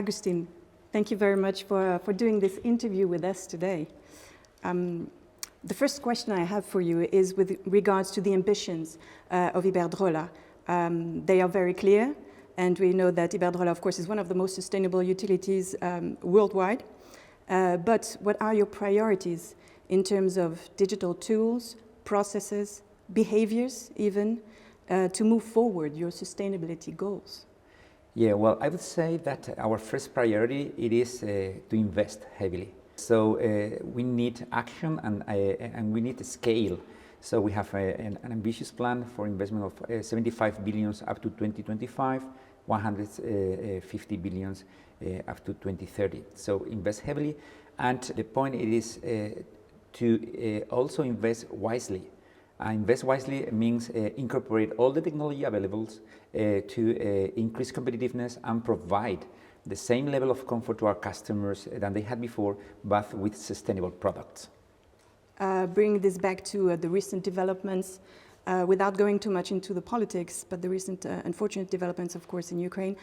Agustin, thank you very much for doing this interview with us today. The first question I have for you is with regards to the ambitions of Iberdrola. They are very clear, and we know that Iberdrola, of course, is one of the most sustainable utilities worldwide. But what are your priorities in terms of digital tools, processes, behaviors even, to move forward your sustainability goals? Yeah, well, I would say that our first priority it is to invest heavily. So we need action and we need scale. So we have an ambitious plan for investment of 75 billion up to 2025, 150 billion up to 2030. So invest heavily, and the point it is to also invest wisely. Invest wisely means incorporate all the technology available to increase competitiveness and provide the same level of comfort to our customers than they had before, but with sustainable products. Bring this back to the recent developments, without going too much into the politics, but the recent unfortunate developments, of course, in Ukraine.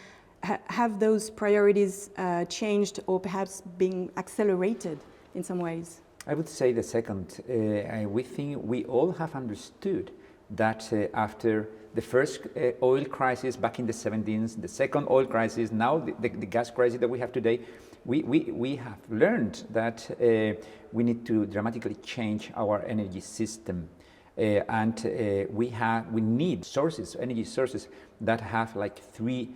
Have those priorities changed or perhaps been accelerated in some ways? I would say the second. We think we all have understood that after the first oil crisis back in the 70s, the second oil crisis, now the gas crisis that we have today, we have learned that we need to dramatically change our energy system. And we need sources, energy sources that have like three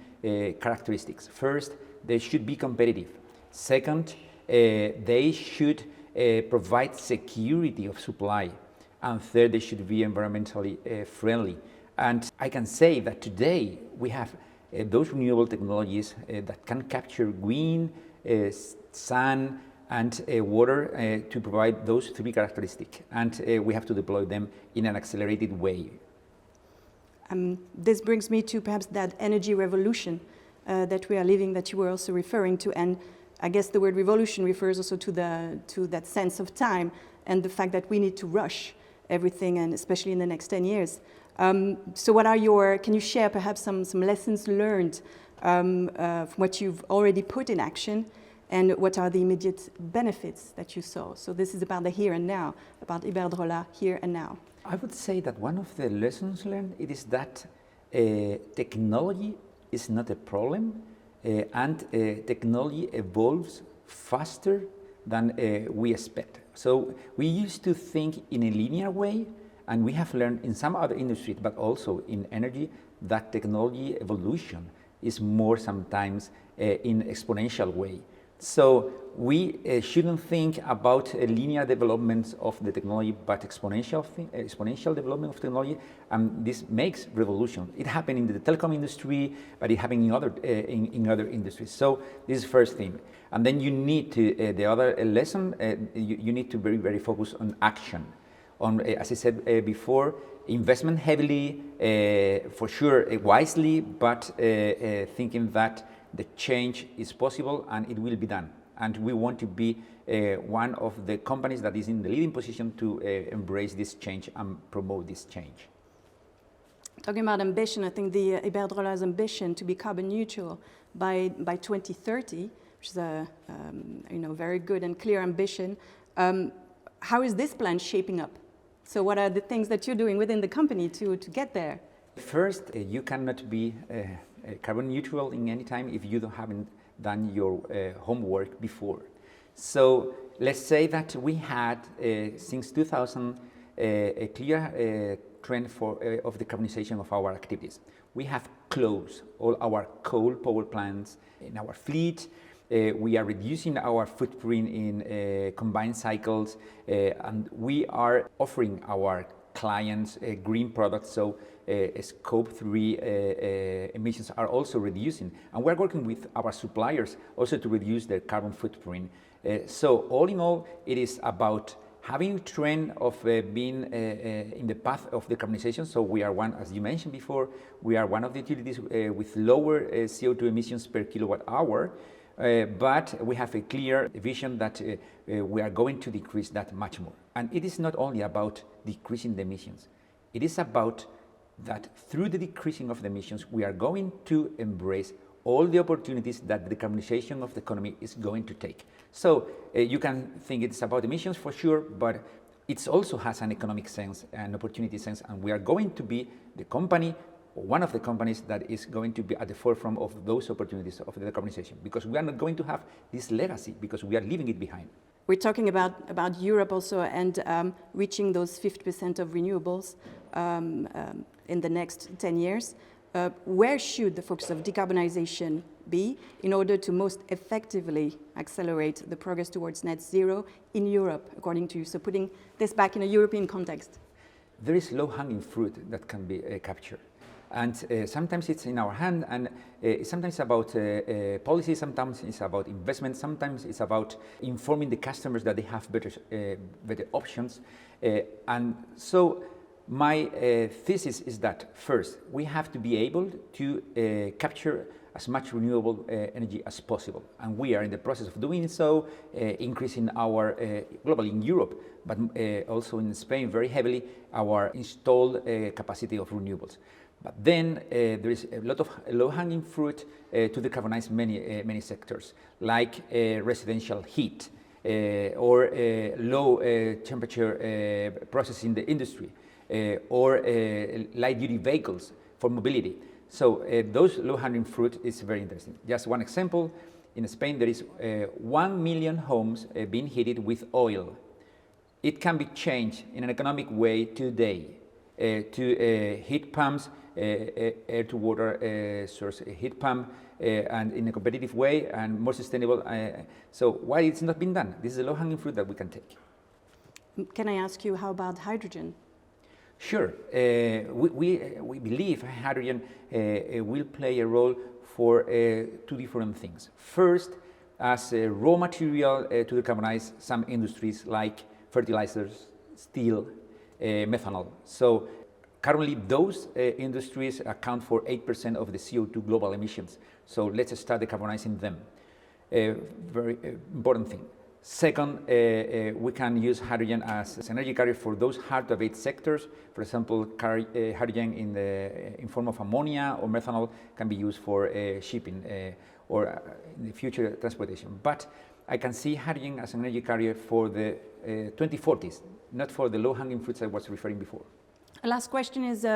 characteristics. First, they should be competitive. Second, they should provide security of supply. And third, they should be environmentally friendly. And I can say that today we have those renewable technologies that can capture wind, sun, and water to provide those three characteristics. And we have to deploy them in an accelerated way. This brings me to perhaps that energy revolution that we are living, that you were also referring to. And I guess the word revolution refers also to that sense of time and the fact that we need to rush everything, and especially in the next 10 years. So can you share perhaps some lessons learned from what you've already put in action, and what are the immediate benefits that you saw? So this is about the here and now, about Iberdrola here and now. I would say that one of the lessons learned it is that technology is not a problem, and technology evolves faster than we expect. So we used to think in a linear way, and we have learned in some other industries, but also in energy, that technology evolution is more sometimes in exponential way. So we shouldn't think about linear developments of the technology, but exponential development of technology, and this makes revolution. It happened in the telecom industry, but it happened in other industries. So this is the first thing. And then you need to, the other lesson, you need to very focus on action. On, as I said before, investment heavily, for sure wisely, but thinking that the change is possible and it will be done. And we want to be one of the companies that is in the leading position to embrace this change and promote this change. Talking about ambition, I think the Iberdrola's ambition to be carbon neutral by 2030, which is a very good and clear ambition. How is this plan shaping up? So what are the things that you're doing within the company to get there? First, you cannot be carbon neutral in any time if you haven't done your homework before. So let's say that we had since 2000 a clear trend of decarbonization of our activities. We have closed all our coal power plants in our fleet. We are reducing our footprint in combined cycles, and we are offering our clients green products, so scope 3 emissions are also reducing. And we're working with our suppliers also to reduce their carbon footprint. So all in all, it is about having a trend of being in the path of decarbonization. So we are one, as you mentioned before, we are one of the utilities with lower CO2 emissions per kilowatt hour. But we have a clear vision that we are going to decrease that much more. And it is not only about decreasing the emissions, it is about that through the decreasing of the emissions, we are going to embrace all the opportunities that the decarbonization of the economy is going to take. So you can think it's about emissions for sure, but it also has an economic sense, an opportunity sense, and we are going to be the company, or one of the companies that is going to be at the forefront of those opportunities of the decarbonization, because we are not going to have this legacy, because we are leaving it behind. We're talking about Europe also, and reaching those 50% of renewables in the next 10 years. Where should the focus of decarbonization be in order to most effectively accelerate the progress towards net zero in Europe, according to you? So putting this back in a European context. There is low-hanging fruit that can be captured. And sometimes it's in our hand, and sometimes it's about policy, sometimes it's about investment, sometimes it's about informing the customers that they have better options. And so my thesis is that first, we have to be able to capture as much renewable energy as possible. And we are in the process of doing so, increasing our, globally in Europe, but also in Spain very heavily, our installed capacity of renewables. But then there is a lot of low-hanging fruit to decarbonize many sectors, like residential heat or low temperature process in the industry, or light-duty vehicles for mobility. So those low-hanging fruit is very interesting. Just one example, in Spain there is 1 million homes being heated with oil. It can be changed in an economic way today to heat pumps, air-to-water source heat pump, and in a competitive way and more sustainable. So why it's not been done? This is a low-hanging fruit that we can take. Can I ask you, how about hydrogen? Sure. We believe hydrogen will play a role for two different things. First, as a raw material to decarbonize some industries like fertilizers, steel, methanol. So currently those industries account for 8% of the CO2 global emissions. So let's start decarbonizing them. Very important thing. Second, we can use hydrogen as an energy carrier for those hard-to-abate sectors. For example, hydrogen in form of ammonia or methanol can be used for shipping or in the future transportation. But I can see hydrogen as an energy carrier for the 2040s, not for the low-hanging fruits I was referring before. Last question is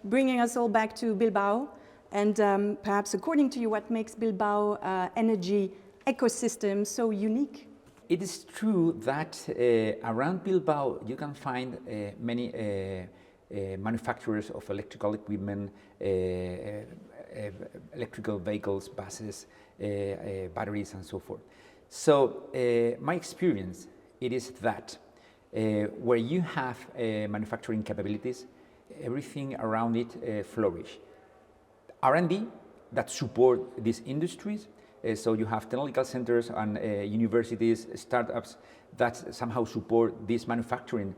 bringing us all back to Bilbao, and perhaps according to you, what makes Bilbao energy ecosystem so unique? It is true that around Bilbao you can find many manufacturers of electrical equipment, electrical vehicles, buses, batteries, and so forth. So my experience, it is that where you have manufacturing capabilities, everything around it flourish. R&D that support these industries. So you have technological centers and universities, startups that somehow support these manufacturing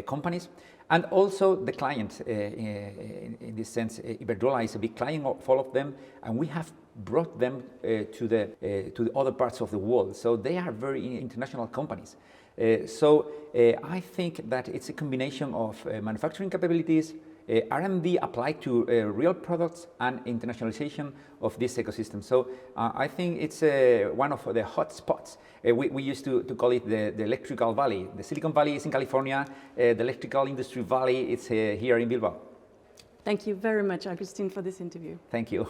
companies. And also the clients, in this sense, Iberdrola is a big client of all of them, and we have brought them to the other parts of the world. So they are very international companies. So I think that it's a combination of manufacturing capabilities, R&D applied to real products, and internationalization of this ecosystem. So I think it's one of the hot spots. We used to call it the electrical valley. The Silicon Valley is in California, the electrical industry valley is here in Bilbao. Thank you very much, Agustin, for this interview. Thank you.